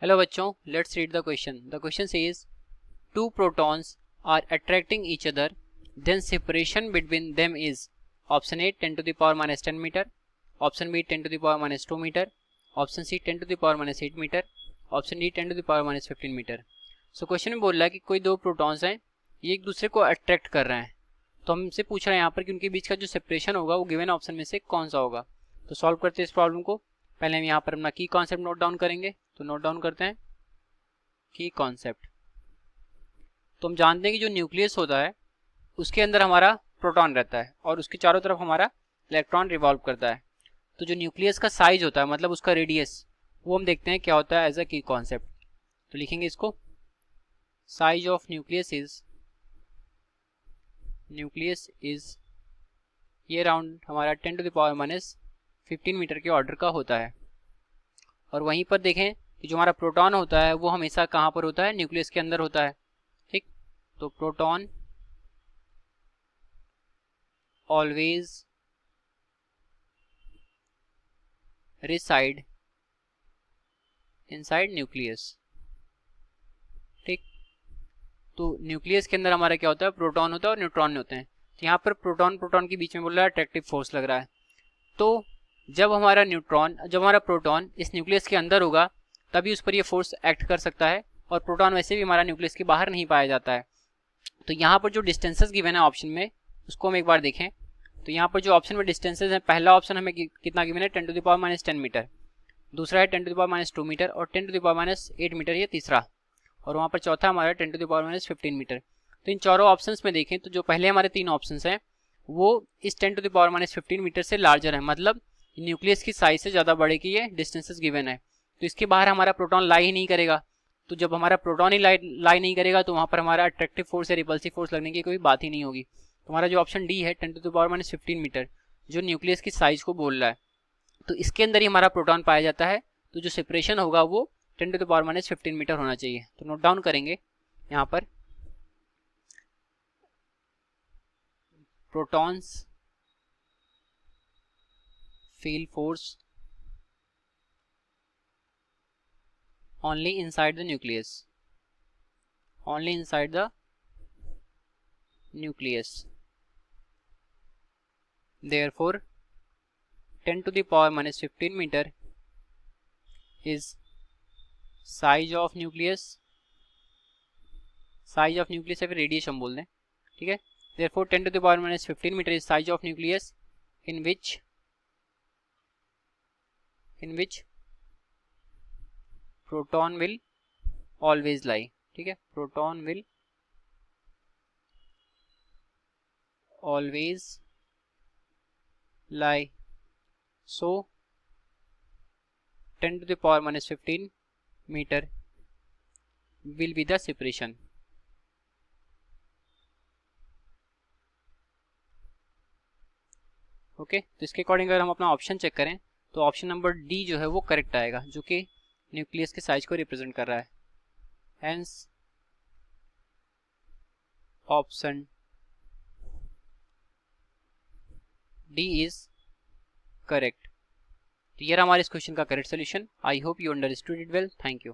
Hello बच्चों, let's read the question. The question says two protons are attracting each other, then separation between them is option A 10 to the power minus 10 meter, option B 10 to the power minus 2 meter, option C 10 to the power minus 8 meter, option D 10 to the power minus 15 meter. So question में बोल रहा है कि कोई दो protons हैं, ये एक दूसरे को अट्रैक्ट कर रहे हैं. तो हमसे पूछ रहा है यहाँ पर कि उनके बीच का जो सेपरेशन होगा वो गिवन ऑप्शन में से कौन सा होगा. तो सॉल्व करते हैं इस प्रॉब्लम को. पहले हम यहाँ पर अपना की कॉन्सेप्ट नोट डाउन करेंगे. तो नोट डाउन करते हैं की कॉन्सेप्ट. तो हम जानते हैं कि जो न्यूक्लियस होता है उसके अंदर हमारा प्रोटॉन रहता है और उसके चारों तरफ हमारा इलेक्ट्रॉन रिवॉल्व करता है. तो जो न्यूक्लियस का साइज होता है, मतलब उसका रेडियस, वो हम देखते हैं क्या होता है एज अ की कॉन्सेप्ट. तो लिखेंगे इसको, साइज ऑफ न्यूक्लियस इज ये अराउंड हमारा 10 to the power minus 15 metre के ऑर्डर का होता है. और वहीं पर देखें कि जो हमारा प्रोटॉन होता है वो हमेशा कहाँ पर होता है, न्यूक्लियस के अंदर होता है. ठीक, तो proton always reside inside nucleus. ठीक, तो न्यूक्लियस के अंदर हमारा क्या होता है, प्रोटॉन होता है और न्यूट्रॉन होते हैं. तो यहाँ पर प्रोटॉन के बीच में बोल रहा है अट्रैक्टिव फोर्स लग रहा है. तो जब हमारा प्रोटॉन इस न्यूक्लियस के अंदर होगा तभी उस पर ये फोर्स एक्ट कर सकता है. और प्रोटॉन वैसे भी हमारा न्यूक्लियस के बाहर नहीं पाया जाता है. तो यहाँ पर जो डिस्टेंसेस गिवन है ऑप्शन में, उसको हम एक बार देखें. तो यहाँ पर जो ऑप्शन में डिस्टेंसेस हैं, पहला ऑप्शन हमें कितना गिवन है, 10 to the power minus 10 metre. दूसरा है 10 to the power minus 2 metre और 10 to the power minus 8 metre, ये तीसरा. और वहाँ पर चौथा हमारा 10 to the power minus 15 metre. तो इन चारों ऑप्शंस में देखें तो जो पहले हमारे तीन ऑप्शंस हैं वो इस 10 to the power minus 15 metre से लार्जर है, मतलब न्यूक्लियस की साइज से ज़्यादा बड़े की ये डिस्टेंसेस गिवन है. तो इसके बाहर हमारा प्रोटॉन लाई ही नहीं करेगा. तो जब हमारा प्रोटॉन ही लाई नहीं करेगा तो वहाँ पर हमारा अट्रैक्टिव फोर्स या रिपल्सिव फोर्स लगने की कोई बात ही नहीं होगी. तो हमारा जो ऑप्शन डी है 10 to the power minus 15 metre, जो न्यूक्लियस की साइज को बोल रहा है, तो इसके अंदर ही हमारा प्रोटॉन पाया जाता है. तो जो सेपरेशन होगा वो 10 to the power minus 15 metre होना चाहिए. तो नोट डाउन करेंगे यहाँ पर, protons feel force only inside the nucleus, therefore 10 to the power minus 15 meter is size of nucleus या फिर रेडियस हम बोल दें. ठीक है, therefore 10 to the power minus 15 meter is size of nucleus in which proton will always lie. ठीक है, proton will always lie. So 10 to the power minus 15 meter will be the separation. Okay, तो इसके according अगर हम अपना option check करें तो option number D जो है वो करेक्ट आएगा, जो कि न्यूक्लियस के साइज को रिप्रेजेंट कर रहा है. Hence option D is correct. तो ये रहा हमारे इस क्वेश्चन का correct solution. I hope you understood it well. Thank you.